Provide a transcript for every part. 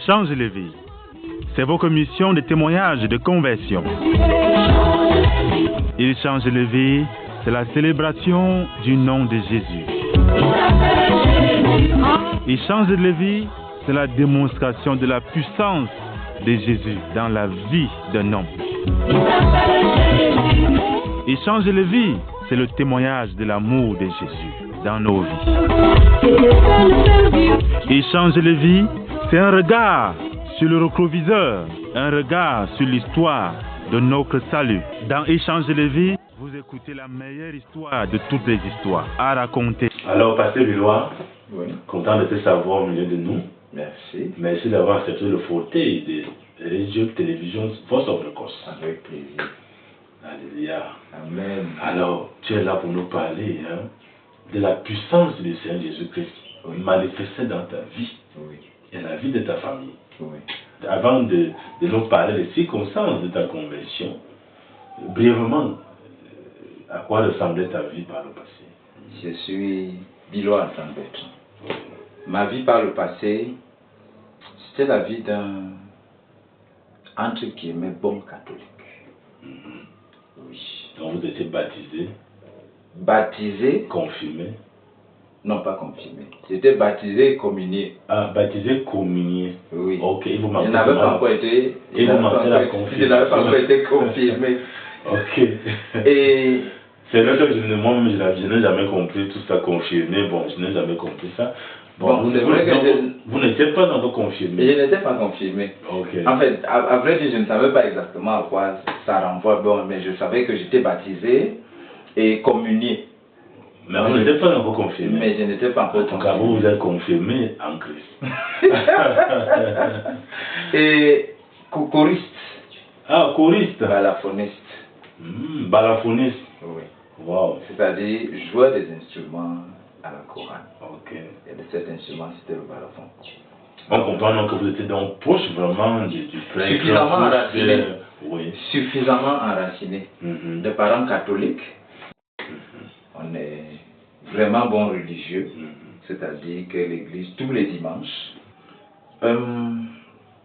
Il change les vies. C'est vos commissions de témoignage de conversion. Il change les vies. C'est la célébration du nom de Jésus. Il change les vies. C'est la démonstration de la puissance de Jésus dans la vie d'un homme. Il change les vies. C'est le témoignage de l'amour de Jésus dans nos vies. Il change les vies. C'est un regard sur le rétroviseur, un regard sur l'histoire de notre salut. Dans Échange les vies, vous écoutez la meilleure histoire de toutes les histoires à raconter. Alors, Pasteur Villois, Oui. content de te savoir au milieu de nous. Merci. Merci d'avoir accepté le fauteuil de Radio Télévision Voice of the Cross. Avec plaisir. Alléluia. Amen. Alors, tu es là pour nous parler de la puissance du Seigneur Jésus-Christ manifestée dans ta vie Oui. et la vie de ta famille. Oui. Avant de nous parler des circonstances de ta conversion, brièvement, à quoi ressemblait ta vie par le passé? Je suis Villois Antoine Bertrand. Ma vie par le passé, c'était la vie d'un, entre guillemets, bon catholique. Oui. Donc vous étiez baptisé, Baptisé, confirmé. non pas confirmé. J'étais baptisé et communié. Ah, baptisé, communié. Oui. Ok, il vous Je manquait n'avais pas seulement- encore été, Et vous manquez la je n'avais pas encore confirmation. été confirmé. Ok. Et C'est vrai que moi-même, je n'ai jamais compris tout ça confirmé. Bon, je n'ai jamais compris ça. Bon, c'est vrai que donc, vous n'étiez pas encore confirmé. je n'étais pas confirmé. Ok. En fait, à vrai dire, je ne savais pas exactement à quoi ça renvoie, bon, mais je savais que j'étais baptisé et communié. Mais vous n'étiez pas encore confirmé. Mais je n'étais pas encore En tout cas, vous confirmé. vous êtes confirmé en Christ. Et choriste, Ah, choriste. balafoniste, Balafoniste. oui. Wow. C'est-à-dire joueur des instruments à la chorale. Ok. Et de cet instrument, c'était le balafon. On comprend donc que vous étiez donc proche vraiment du prêtre. Suffisamment proche enraciné. Oui. Suffisamment enraciné. Mhm. De parents catholiques, on est vraiment bon religieux. Mhm. C'est-à-dire que l'église, tous les dimanches,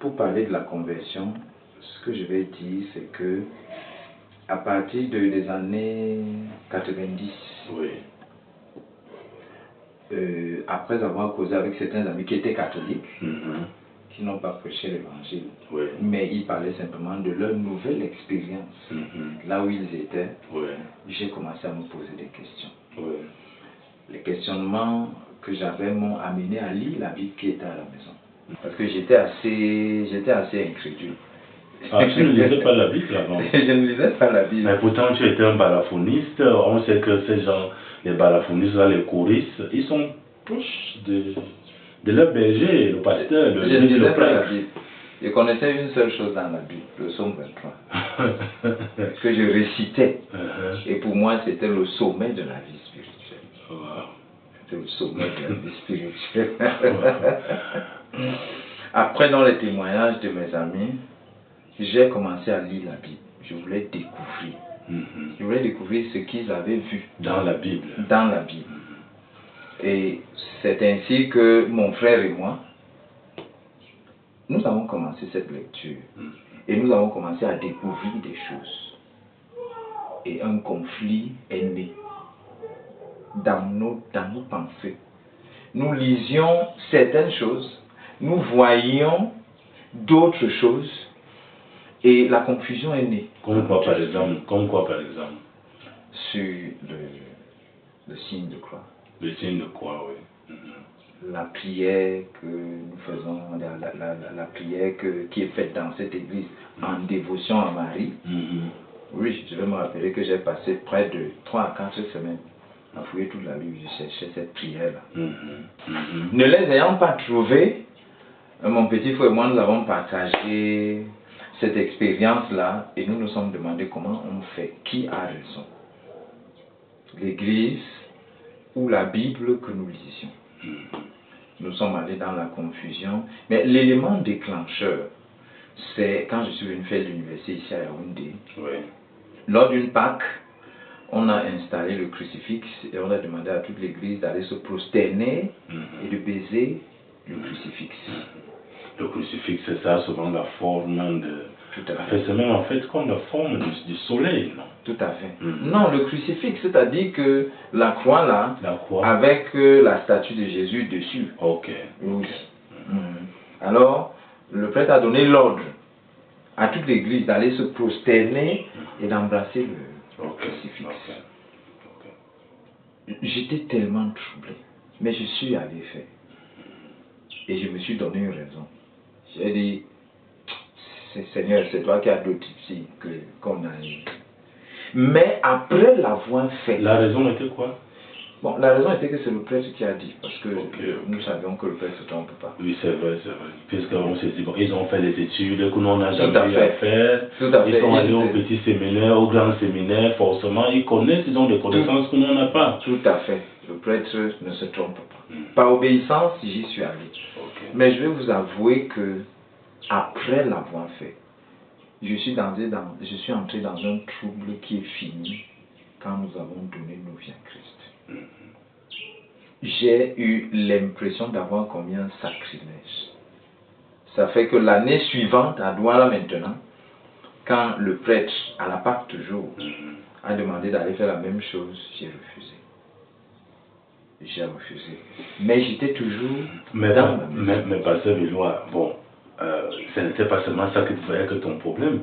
pour parler de la conversion, ce que je vais dire, c'est que à partir des années 90, Oui. après avoir causé avec certains amis qui étaient catholiques, Mhm. qui n'ont pas prêché l'évangile, Oui. mais ils parlaient simplement de leur nouvelle expérience, Mhm. là où ils étaient, Oui. j'ai commencé à me poser des questions. Oui. Les questionnements que j'avais m'ont amené à lire la Bible qui était à la maison. Parce que j'étais assez incrédule. Ah, tu ne lisais pas la Bible avant. Je ne lisais pas la Bible. Mais pourtant, tu étais un balafoniste. On sait que ces gens, les balafonistes, là, les choristes, ils sont proches de leur berger, le pasteur, Je ne lisais le pas la prêtre. Bible. Je connaissais une seule chose dans la Bible, le psaume 23, que je récitais. Et pour moi, c'était le sommet de la vie spirituelle. Wow. C'était le sommet de la vie spirituelle. Après, dans les témoignages de mes amis, j'ai commencé à lire la Bible. Je voulais découvrir. Mhm. Je voulais découvrir ce qu'ils avaient vu Dans la Bible. dans la Bible. Et c'est ainsi que mon frère et moi, nous avons commencé cette lecture. Et nous avons commencé à découvrir des choses. Et un conflit est né dans nos pensées. Nous lisions certaines choses, nous voyions d'autres choses, et la confusion est née. Comme quoi, par exemple? Comme quoi, par exemple? Sur le signe de croix. Le signe de quoi, oui. Mhm. La prière que nous faisons, la prière qui est faite dans cette église en dévotion à Marie. Mhm. Oui, je vais me rappeler que j'ai passé près de 3 à 4 semaines à fouiller toute la Bible, je cherchais cette prière-là. Mhm. Mhm. Ne les ayant pas trouvées, mon petit frère et moi, nous avons partagé cette expérience-là et nous nous sommes demandé comment on fait, qui a raison, l'église ou la Bible que nous lisions. Nous sommes allés dans la confusion, mais l'élément déclencheur, c'est quand je suis venu faire l'université ici à Yaoundé. Oui. Lors d'une Pâque, on a installé le crucifix et on a demandé à toute l'église d'aller se prosterner et de baiser le crucifix. Le crucifix, c'est ça, souvent la forme de... Tout à En fait. fait, c'est même en fait comme la forme du soleil, non? Tout à fait. Mhm. Non, le crucifix, c'est-à-dire que la croix là, La croix. avec la statue de Jésus dessus. Ok. Oui. Mhm. Alors, le prêtre a donné l'ordre à toute l'église d'aller se prosterner et d'embrasser le Ok. crucifix. Ok. Ok. J'étais tellement troublé, mais je suis allé faire. Et je me suis donné une raison. J'ai dit, Seigneur, c'est toi qui as d'autres ici qu'on a eu. Mais après l'avoir fait, La raison était quoi? bon, la raison était que c'est le prêtre qui a dit, parce que Ok. nous savions que le prêtre ne se trompe pas. Oui, c'est vrai, c'est vrai. Puisqu'on s'est dit, bon, ils ont fait les études que nous on n'a Tout à jamais eu à fait. faire. Tout à Ils fait. sont allés au Ils- petit séminaire, au grand séminaire, forcément, ils connaissent, ils ont des connaissances que nous on n'a pas. Tout à fait. Le prêtre ne se trompe pas. Par obéissance, j'y suis allé. Ok. Mais je vais vous avouer que après l'avoir fait, je suis entré dans un trouble qui est fini quand nous avons donné nos vies à Christ. J'ai eu l'impression d'avoir commis un sacrilège. Ça fait que l'année suivante, à Douala maintenant, quand le prêtre, à la Pâque toujours, a demandé d'aller faire la même chose, j'ai refusé. J'ai refusé. Mais j'étais toujours Mais, dans la maison. mais pasteur Villois, bon, ce n'était pas seulement ça que tu voyais que ton problème.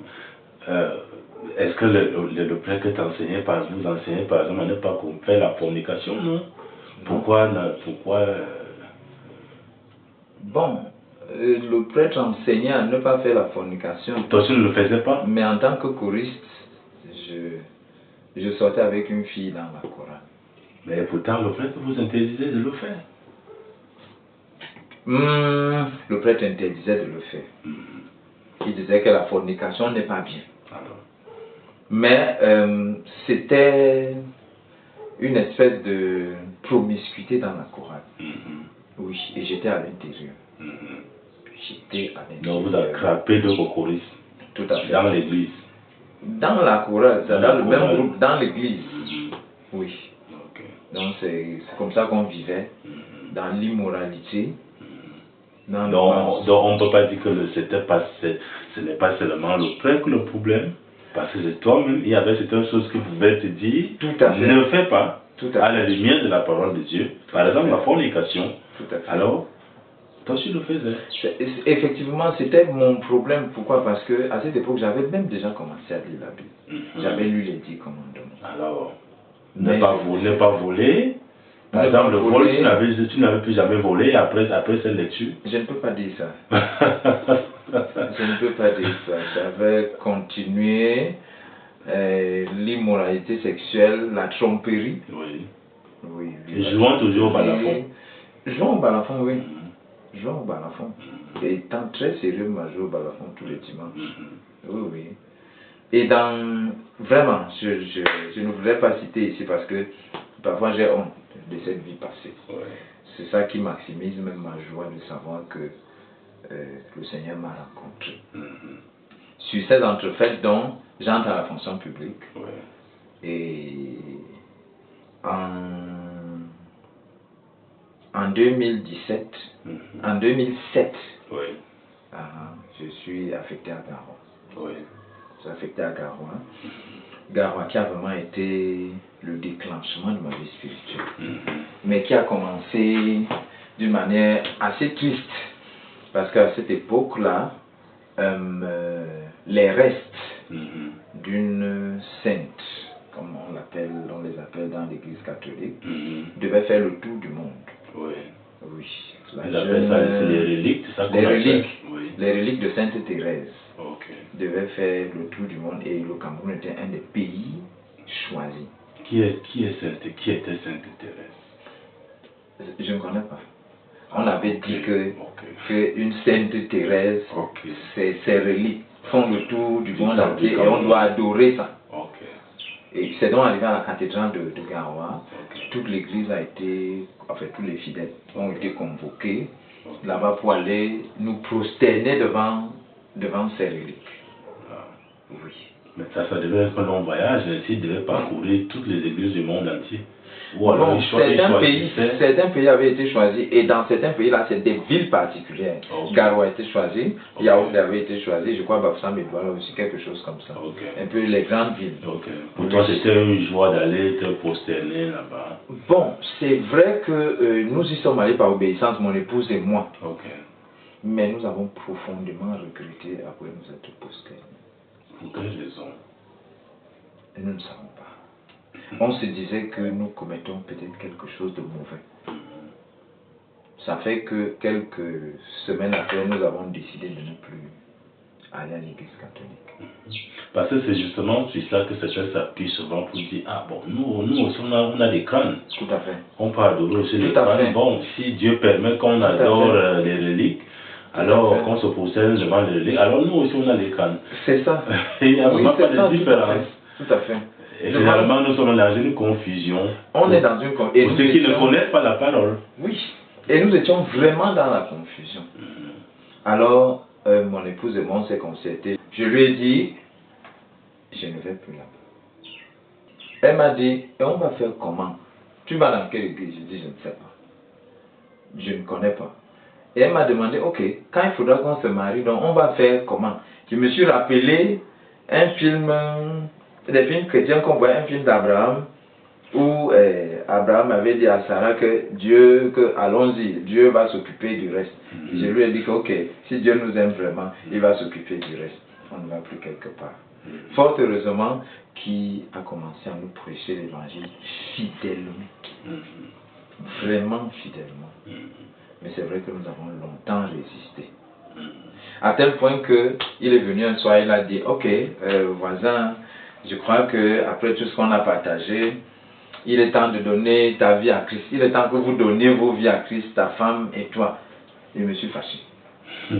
Est-ce que le prêtre que tu enseignais, vous enseignez par exemple à ne pas faire la fornication, non? Pourquoi Bon, le prêtre enseignait à ne pas faire la fornication. toi tu ne le faisais pas? Mais en tant que choriste, je sortais avec une fille dans la chorale. Mais pourtant le prêtre vous interdisait de le faire. Le prêtre interdisait de le faire. Il disait que la fornication n'est pas bien. Alors. Mais c'était une espèce de promiscuité dans la chorale. Oui, et j'étais à l'intérieur. J'étais à l'intérieur. Donc vous avez crappé de vos choristes. Tout à fait. Dans l'église. Dans la chorale, c'est dans le même chorale. groupe, dans l'église. Oui. Ok. Donc c'est comme ça qu'on vivait, dans l'immoralité. Donc on ne peut pas dire que ce n'est pas seulement le prêtre le problème, parce que c'est toi-même, il y avait certaines choses que pouvaient te dire, Tout à fait. ne fais pas, Tout à à la lumière de la parole de Dieu. Par exemple, la fornication. Tout à fait. Alors, toi tu le faisais. Effectivement, c'était mon problème. Pourquoi? Parce que à cette époque, j'avais même déjà commencé à lire la Bible. J'avais lu les 10 commandements. Alors, Mais- ne pas voler. Par Ne exemple, pas le vol, voler. tu n'avais plus jamais volé après cette lecture. Je ne peux pas dire ça. Je ne peux pas dire ça. J'avais continué l'immoralité sexuelle, la tromperie. Oui. Oui, Et jouant toujours au balafon. Jouant au balafon, oui. Jouant au balafon. Et étant très sérieux, moi, je joue au balafon tous les dimanches. Oui, oui. Et vraiment, je ne voudrais pas citer ici parce que parfois j'ai honte de cette vie passée. Ouais. C'est ça qui maximise même ma joie de savoir que le Seigneur m'a rencontré. Sur ces entrefaites dont j'entre à la fonction publique. Ouais. Et en 2017, en 2007, Oui. je suis affecté à Garoua. Oui. Je suis affecté à Garoua. Garoua qui a vraiment été le déclenchement de ma vie spirituelle. Mais qui a commencé d'une manière assez triste. Parce qu'à cette époque-là, les restes d'une sainte, comme on les appelle dans l'église catholique, devaient faire le tour du monde. Oui. Oui. Ils appellent ça les reliques, c'est ça qu'on Les appelle. reliques. Oui. Les reliques de Sainte Thérèse Ok. devaient faire le tour du monde et le Cameroun était un des pays choisis. Qui était Sainte Thérèse? Je ne connais pas. On avait dit Ok. que une Sainte Thérèse, Ok. ses reliques font le tour du monde Cameroun. entier et on doit adorer ça. Ok. Et c'est donc arrivé à la cathédrale de Garoua. Ok. Toute l'église a été, enfin tous les fidèles ont été convoqués là-bas pour aller nous prosterner devant ces reliques. Ah. Oui. Mais ça devait être un long voyage, ainsi il devait parcourir toutes les églises du monde entier. Bon, certains pays avaient été choisis et dans certains pays-là, c'est des villes particulières. Okay. Garo a été choisi, Okay. Yaoundé avait été choisi, je crois Bafoussam et Douala aussi, quelque chose comme ça. Okay. Un peu les grandes villes. Okay. Pour toi, c'était une joie d'aller te prosterner là-bas. Bon, c'est vrai que nous y sommes allés par obéissance, mon épouse et moi. Okay. Mais nous avons profondément regretté après nous être posternés. Pour quelle raison? Et nous ne savons pas. On se disait que nous commettons peut-être quelque chose de mauvais. Ça fait que quelques semaines après, nous avons décidé de ne plus aller à l'église catholique. Parce que c'est justement sur ça que certains s'appuient souvent pour dire, ah bon, nous aussi on a des crânes. Tout à fait. On parle de aussi les crânes. Bon, si Dieu permet qu'on adore les reliques, alors qu'on se posterne devant les reliques, alors nous aussi on a des crânes. C'est ça. Il n'y a vraiment pas de différence. Tout à fait. Et généralement, nous sommes dans une confusion. On est dans une confusion. Pour ceux qui ne connaissent pas la parole. Oui. Et nous étions vraiment dans la confusion. Alors, mon épouse et moi, on s'est concertés. Je lui ai dit, je ne vais plus là-bas. Elle m'a dit, et on va faire comment? Tu vas dans quelle église? Je dis, je ne sais pas. Je ne connais pas. Et elle m'a demandé, ok, quand il faudra qu'on se marie, donc on va faire comment? Je me suis rappelé un film... des films chrétiens qu'on voit, un film d'Abraham où Abraham avait dit à Sarah que allons-y, Dieu va s'occuper du reste. Je lui ai dit que ok, si Dieu nous aime vraiment, il va s'occuper du reste. On ne va plus quelque part. Fort heureusement, qui a commencé à nous prêcher l'évangile fidèlement. Vraiment fidèlement. Mais c'est vrai que nous avons longtemps résisté. À tel point qu'il est venu un soir, il a dit, ok, voisin, je crois que après tout ce qu'on a partagé, il est temps de donner ta vie à Christ. Il est temps que vous donniez vos vies à Christ, ta femme et toi. Et je me suis fâché. Je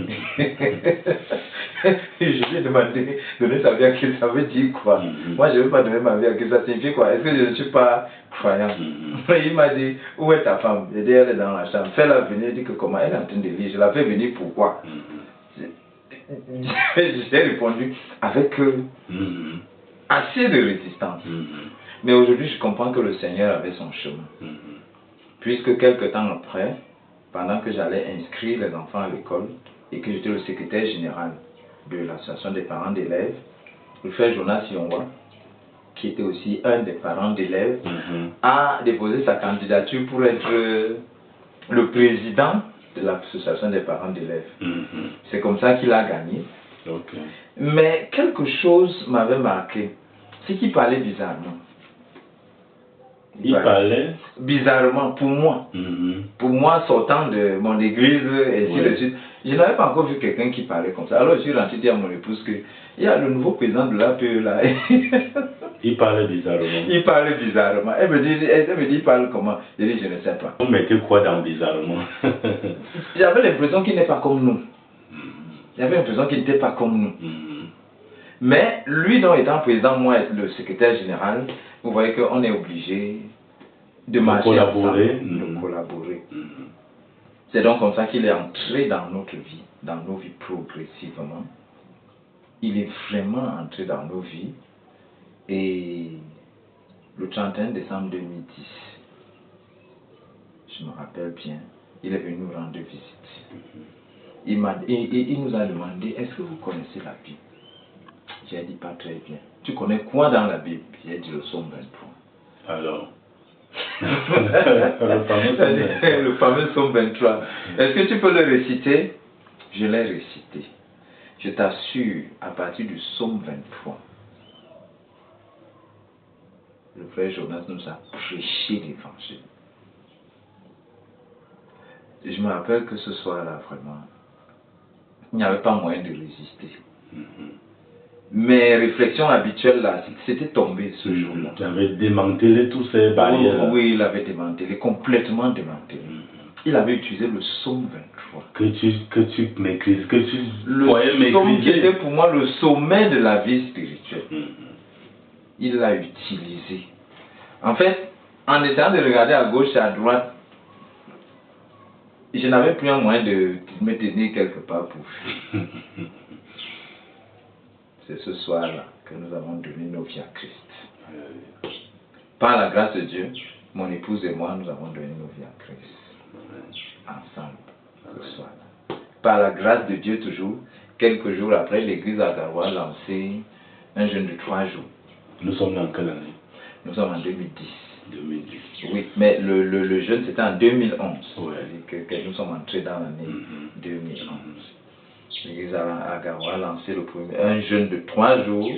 lui ai demandé donner sa vie à Christ, ça veut dire quoi? Moi, je ne veux pas donner ma vie à Christ, ça signifie quoi? Est-ce que je ne suis pas croyant? Il m'a dit, où est ta femme? J'ai dit, elle est dans la chambre. Fais-la venir. Il dit que comment? Elle est en train de lire. Je la fais venir pourquoi? J'ai répondu avec assez de résistance. Mais aujourd'hui, je comprends que le Seigneur avait son chemin. Puisque quelque temps après, pendant que j'allais inscrire les enfants à l'école et que j'étais le secrétaire général de l'association des parents d'élèves, le frère Jonas Yongwa, qui était aussi un des parents d'élèves, a déposé sa candidature pour être le président de l'association des parents d'élèves. C'est comme ça qu'il a gagné. Mais quelque chose m'avait marqué. C'est qu'il parlait bizarrement. Il parlait bizarrement pour moi. Pour moi, sortant de mon église, et ainsi de suite. Je n'avais pas encore vu quelqu'un qui parlait comme ça. Alors je suis rentré dire à mon épouse qu'il y a le nouveau président de l'APE là. Il parlait bizarrement. Il parlait bizarrement. Elle me dit, il parle comment? Je dis, je ne sais pas. Vous mettez quoi dans bizarrement? J'avais l'impression qu'il n'est pas comme nous. J'avais l'impression qu'il n'était pas comme nous. Mais lui, donc étant président, moi, le secrétaire général, vous voyez qu'on est obligé de marcher collaborer. De collaborer. C'est donc comme ça qu'il est entré dans notre vie, dans nos vies progressivement. Il est vraiment entré dans nos vies. Et le 31 décembre 2010, je me rappelle bien, il est venu nous rendre visite. Il nous a demandé, est-ce que vous connaissez la Bible? J'ai dit pas très bien. Tu connais quoi dans la Bible? J'ai dit le psaume 23. Alors le fameux psaume 23. Est-ce que tu peux le réciter? Je l'ai récité. Je t'assure, à partir du psaume 23, le frère Jonas nous a prêché l'évangile. Je me rappelle que ce soir-là, vraiment, il n'y avait pas moyen de résister. Mes réflexions habituelles là, c'était tombé ce jour-là. Tu avais démantelé tous ces barrières. Oui, il avait démantelé, complètement démantelé. Il avait utilisé le psaume 23. Que tu maîtrises, que tu voyais maîtriser. Le psaume qui était pour moi le sommet de la vie spirituelle. Il l'a utilisé. En fait, en essayant de regarder à gauche et à droite, je n'avais plus un moyen de me tenir quelque part pour fuir. C'est ce soir-là que nous avons donné nos vies à Christ. Par la grâce de Dieu, mon épouse et moi, nous avons donné nos vies à Christ. Ensemble, ce soir-là. Par la grâce de Dieu toujours, quelques jours après, l'église à Garoua a lancé un jeûne de 3 jours. Nous sommes dans quelle année? Nous sommes en 2010. 2010. Oui, mais le jeûne c'était en 2011. Ouais. Que nous sommes entrés dans l'année 2011. L'église à Garoua a lancé un jeûne de 3 jours.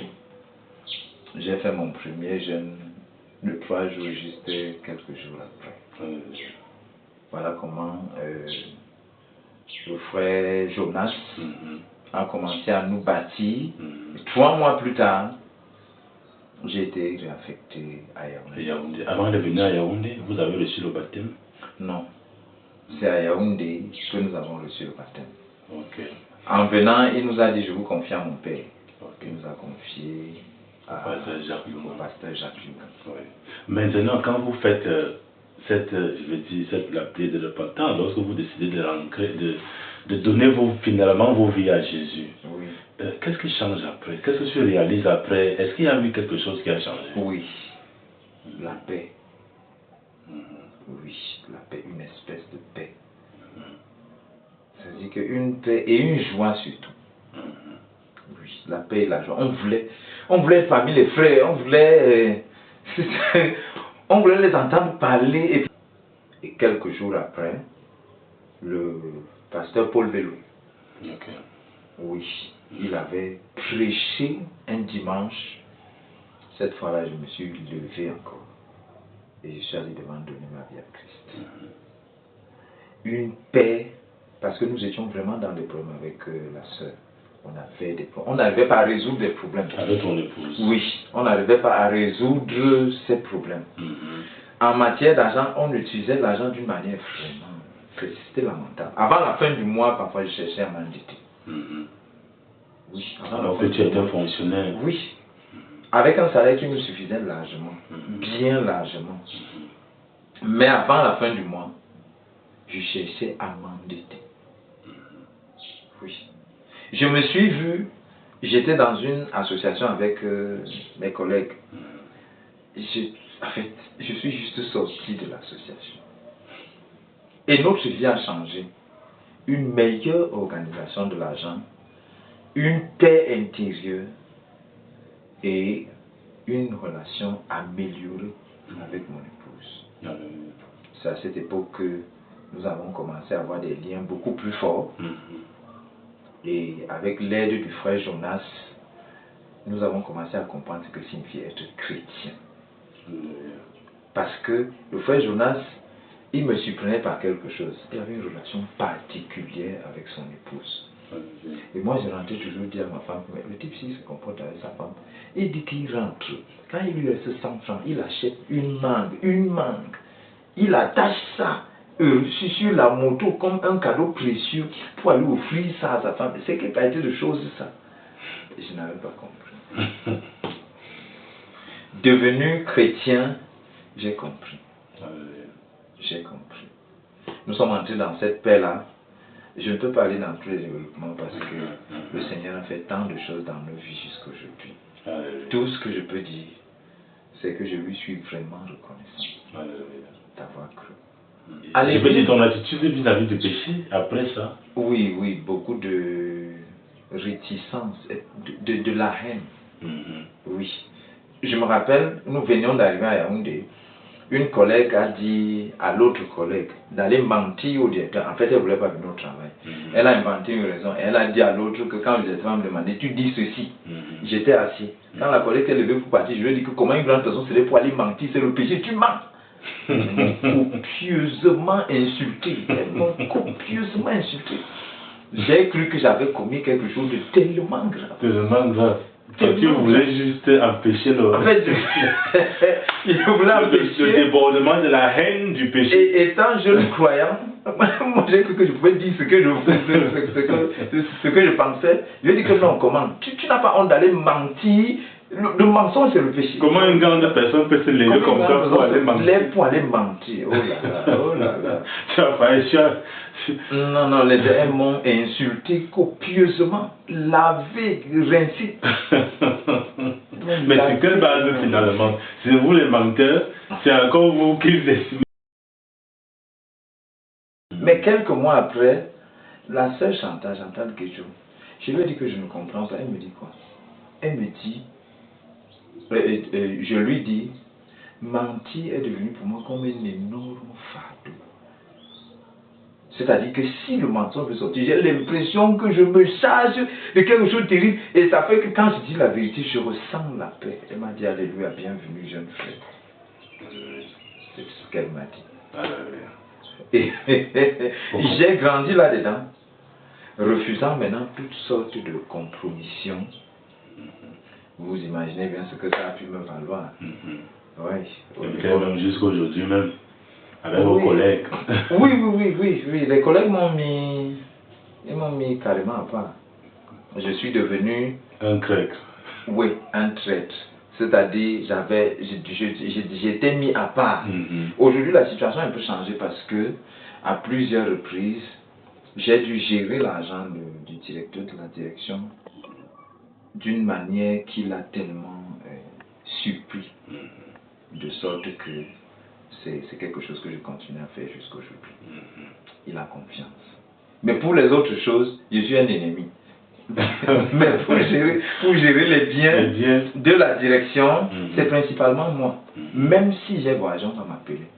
J'ai fait mon premier jeûne de 3 jours juste quelques jours après. Voilà comment le frère Jonas a commencé à nous bâtir. 3 mois plus tard, j'ai été réaffecté à Yaoundé. Avant de venir à Yaoundé, vous avez reçu le baptême? Non, c'est à Yaoundé que nous avons reçu le baptême. Okay. En venant, il nous a dit, je vous confie à mon père. Okay. Il nous a confié au pasteur Jacques Lugan. Oui. Maintenant, quand vous faites cette prière de repentance, lorsque vous décidez de donner finalement vos vies à Jésus, oui. Qu'est-ce qui change après? Qu'est-ce que tu réalises après? Est-ce qu'il y a eu quelque chose qui a changé? Oui, la paix. Oui, la paix, une espèce de paix. C'est-à-dire qu'une paix et une joie surtout. Oui, la paix et la joie. On voulait être famille, les frères, on voulait les entendre parler. Et quelques jours après, le pasteur Paul Vélo, oui, il avait prêché un dimanche. Cette fois-là, je me suis levé encore. Et je suis allé devant donner ma vie à Christ. Une paix, parce que nous étions vraiment dans des problèmes avec la sœur. On n'arrivait pas à résoudre des problèmes. Avec ton épouse? Oui, on n'arrivait pas à résoudre ces problèmes. En matière d'argent, on utilisait l'argent d'une manière vraiment... C'était lamentable. Avant la fin du mois, parfois, je cherchais à m'endetter. Oui, alors que tu étais un fonctionnaire? Oui, avec un salaire qui me suffisait largement, bien largement. Mais avant la fin du mois, je cherchais à m'endetter. Oui. Je me suis vu, j'étais dans une association avec mes collègues. En fait, je suis juste sorti de l'association. Et notre vie a changé. Une meilleure organisation de l'argent, une paix intérieure et une relation améliorée avec mon épouse. C'est à cette époque que nous avons commencé à avoir des liens beaucoup plus forts. Et avec l'aide du frère Jonas, nous avons commencé à comprendre ce que signifie être chrétien. Parce que le frère Jonas, il me surprenait par quelque chose. Il avait une relation particulière avec son épouse. Et moi, je rentrais toujours dire à ma femme, mais le type, s'il se comporte avec sa femme, il dit qu'il rentre. Quand il lui reste 100 francs, il achète une mangue. Il attache ça sur la moto comme un cadeau précieux pour aller offrir ça à sa femme. C'est quelle qualité de chose ça? Et je n'avais pas compris. Devenu chrétien, j'ai compris. J'ai compris. Nous sommes entrés dans cette paix-là. Je ne peux pas aller dans tous les développements parce que le Seigneur a fait tant de choses dans nos vies jusqu'à aujourd'hui. Tout ce que je peux dire, c'est que je lui suis vraiment reconnaissant d'avoir cru. Je peux dire ton attitude vis-à-vis du péché après ça? Oui, beaucoup de réticence, de la haine. Oui. Je me rappelle, nous venions d'arriver à Yaoundé. Une collègue a dit à l'autre collègue d'aller mentir au directeur. En fait, elle ne voulait pas venir au travail. Elle a inventé une raison. Elle a dit à l'autre que quand le directeur me demandait, tu dis ceci. J'étais assis. Quand la collègue s'est levée pour partir, je lui ai dit que comment une grande personne serait pour aller mentir, c'est le péché, tu mens. Elles m'ont copieusement insulté. J'ai cru que j'avais commis quelque chose de tellement grave. Tellement grave. Tu voulais juste empêcher le... En fait, je voulais empêcher le débordement de la haine du péché. Et étant jeune croyant, moi j'ai cru que je pouvais dire ce que je pensais. Je lui ai dit que non, comment? Tu n'as pas honte d'aller mentir. Le mensonge, c'est le péché. Comment une grande personne peut se lever comme ça pour aller mentir? Pour aller mentir. Oh là là. Tu as failli chier. Non, les deux m'ont insulté copieusement, lavé, rincé. Mais sur quelle base finalement? C'est vous les menteurs, c'est encore vous qui les... Mais quelques mois après, la sœur Chantal Guéjo, je lui ai dit que je ne comprends pas. Elle me dit quoi? Elle me dit, je lui dis, mentir est devenu pour moi comme un énorme fardeau. C'est-à-dire que si le mensonge veut sortir, j'ai l'impression que je me charge de quelque chose de terrible. Et ça fait que quand je dis la vérité, je ressens la paix. Elle m'a dit, alléluia, bienvenue jeune frère. C'est ce qu'elle m'a dit. Et j'ai grandi là-dedans, refusant maintenant toutes sortes de compromissions. Vous imaginez bien ce que ça a pu me valoir. Même jusqu'aujourd'hui même, avec vos collègues. Oui. Les collègues m'ont mis carrément à part. Je suis devenu... un grec. Oui, un traître. C'est-à-dire, j'étais mis à part. Aujourd'hui, la situation a un peu changé parce que, à plusieurs reprises, j'ai dû gérer l'argent du directeur de la direction d'une manière qui l'a tellement surpris, de sorte que c'est quelque chose que je continue à faire jusqu'aujourd'hui. Il a confiance. Mais pour les autres choses, je suis un ennemi. Mais pour gérer les biens de la direction, c'est principalement moi. Même si j'ai voyagé, on va m'appeler.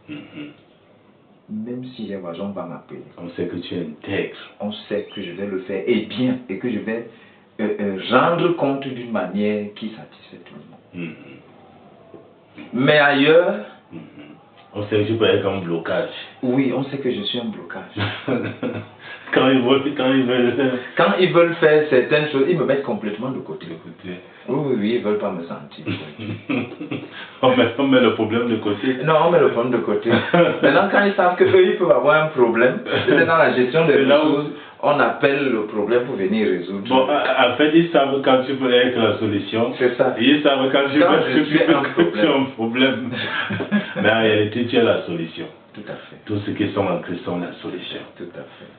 Même si j'ai voyagé, on va m'appeler. On sait que tu es intègre. On sait que je vais le faire et bien, et que je vais rendre compte d'une manière qui satisfait tout le monde. Mais ailleurs, on sait que tu peux être un blocage. Oui, on sait que je suis un blocage. Quand ils veulent faire certaines choses, ils me mettent complètement de côté. Oui, ils ne veulent pas me sentir. On met le problème de côté. Non, on met le problème de côté. Maintenant, quand ils savent qu'eux, ils peuvent avoir un problème, c'est dans la gestion des ressources, on appelle le problème pour venir résoudre. Bon, en fait, ils savent quand tu peux être la solution. C'est ça. Ils savent quand tu peux être un problème. Mais en réalité, tu es la solution. Tout à fait. Tous ceux qui sont en Christ sont la solution. Tout à fait.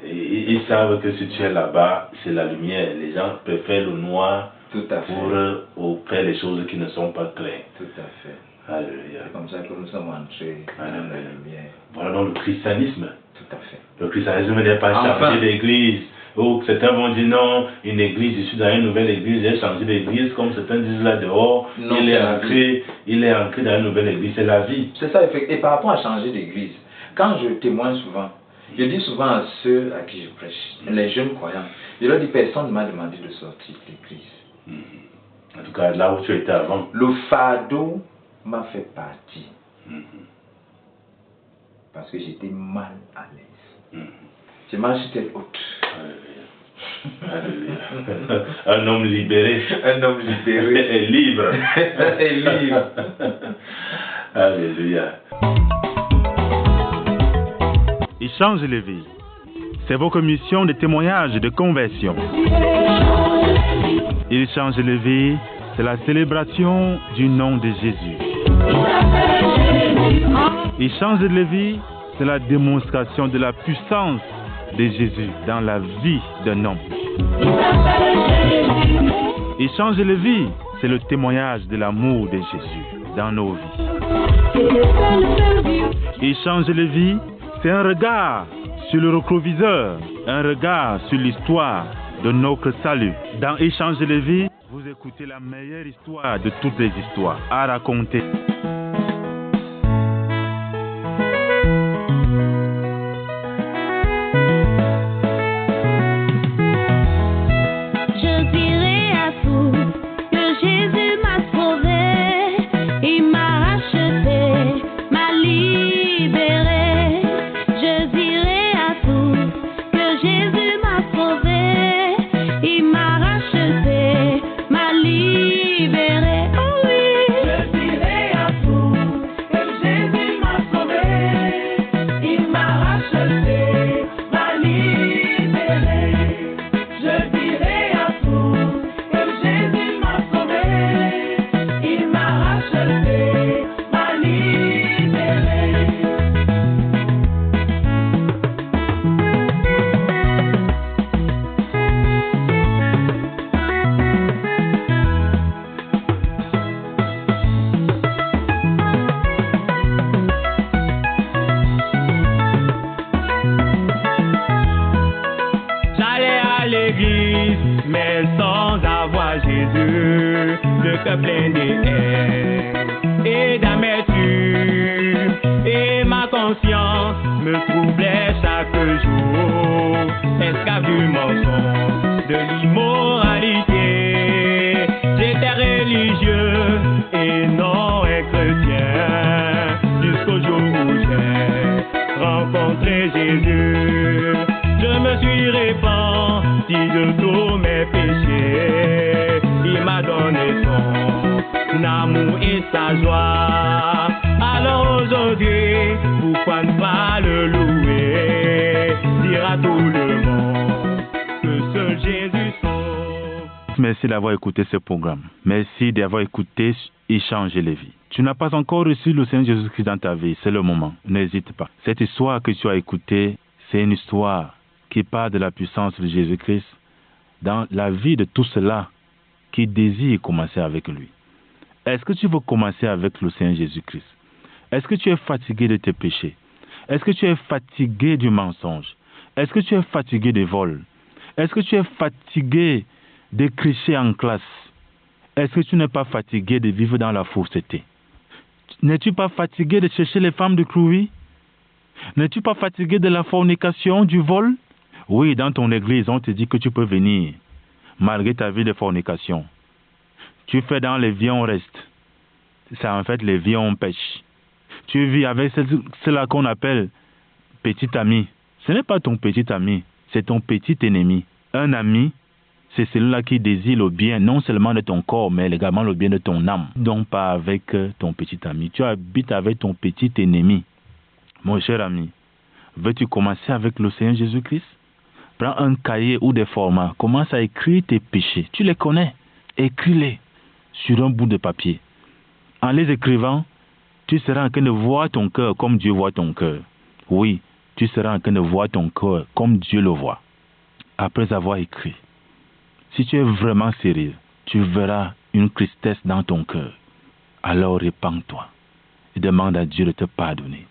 Ils savent que si tu es là-bas, c'est la lumière. Les gens peuvent faire le noir pour faire les choses qui ne sont pas claires. Tout à fait. Alléluia. C'est comme ça que nous sommes entrés dans la lumière. Voilà donc le christianisme. Tout à fait. Le christianisme n'est pas changer d'église. Oh, certains vont dire non, une église, je suis dans une nouvelle église, j'ai changé d'église, comme certains disent là dehors, non, il est ancré dans une nouvelle église, c'est la vie. C'est ça, et par rapport à changer d'église, quand je témoigne souvent, je dis souvent à ceux à qui je prêche, les jeunes croyants, je leur dis personne ne m'a demandé de sortir de l'église. En tout cas, là où tu étais avant. Le fardeau m'a fait partie. Parce que j'étais mal à l'aise. Je marche tête haute. Alléluia. Un homme libéré. Un homme libéré. Et libre. Et libre. Alléluia. Il change les vies. C'est votre mission de témoignage et de conversion. Il change les vies. C'est la célébration du nom de Jésus. Il change les vies. C'est la démonstration de la puissance de Jésus dans la vie d'un homme. Il change les vies. C'est le témoignage de l'amour de Jésus dans nos vies. Il change les vies. C'est un regard sur le rétroviseur, un regard sur l'histoire de notre salut. Dans Échange les vies, vous écoutez la meilleure histoire de toutes les histoires à raconter. Libéré, oh oui. Je dirai à tout. l'église, mais sans avoir Jésus, le cœur plein de haine et d'amertume, et ma conscience me troublait chaque jour, esclave du mensonge, de l'immoralité. J'étais religieux et non un chrétien, jusqu'au jour où j'ai rencontré Jésus. Je me suis repenti de tous mes péchés. Il m'a donné son amour et sa joie. Alors aujourd'hui, pourquoi ne pas le louer? Dire à tout le monde que seul Jésus sauve. Merci d'avoir écouté ce programme. Merci d'avoir écouté Échanger les vies. Tu n'as pas encore reçu le Seigneur Jésus-Christ dans ta vie, c'est le moment. N'hésite pas. Cette histoire que tu as écoutée, c'est une histoire qui parle de la puissance de Jésus-Christ dans la vie de tous ceux-là qui désirent commencer avec lui. Est-ce que tu veux commencer avec le Seigneur Jésus-Christ? Est-ce que tu es fatigué de tes péchés? Est-ce que tu es fatigué du mensonge? Est-ce que tu es fatigué des vols? Est-ce que tu es fatigué de crier en classe? Est-ce que tu n'es pas fatigué de vivre dans la fausseté? N'es-tu pas fatigué de chercher les femmes de Clouy? N'es-tu pas fatigué de la fornication, du vol? Oui, dans ton église, on te dit que tu peux venir, malgré ta vie de fornication. Tu fais dans les vies, on reste. C'est en fait les vies, on pêche. Tu vis avec cela qu'on appelle petit ami. Ce n'est pas ton petit ami, c'est ton petit ennemi. Un ami, c'est celui-là qui désire le bien, non seulement de ton corps, mais également le bien de ton âme. Donc pas avec ton petit ami. Tu habites avec ton petit ennemi. Mon cher ami, veux-tu commencer avec le Seigneur Jésus-Christ? Prends un cahier ou des formats. Commence à écrire tes péchés. Tu les connais. Écris-les sur un bout de papier. En les écrivant, tu seras en train de voir ton cœur comme Dieu voit ton cœur. Oui, tu seras en train de voir ton cœur comme Dieu le voit. Après avoir écrit, si tu es vraiment sérieux, tu verras une tristesse dans ton cœur. Alors répands-toi et demande à Dieu de te pardonner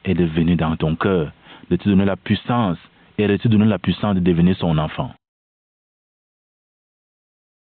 et de venir dans ton cœur, de te donner la puissance et de te donner la puissance de devenir son enfant.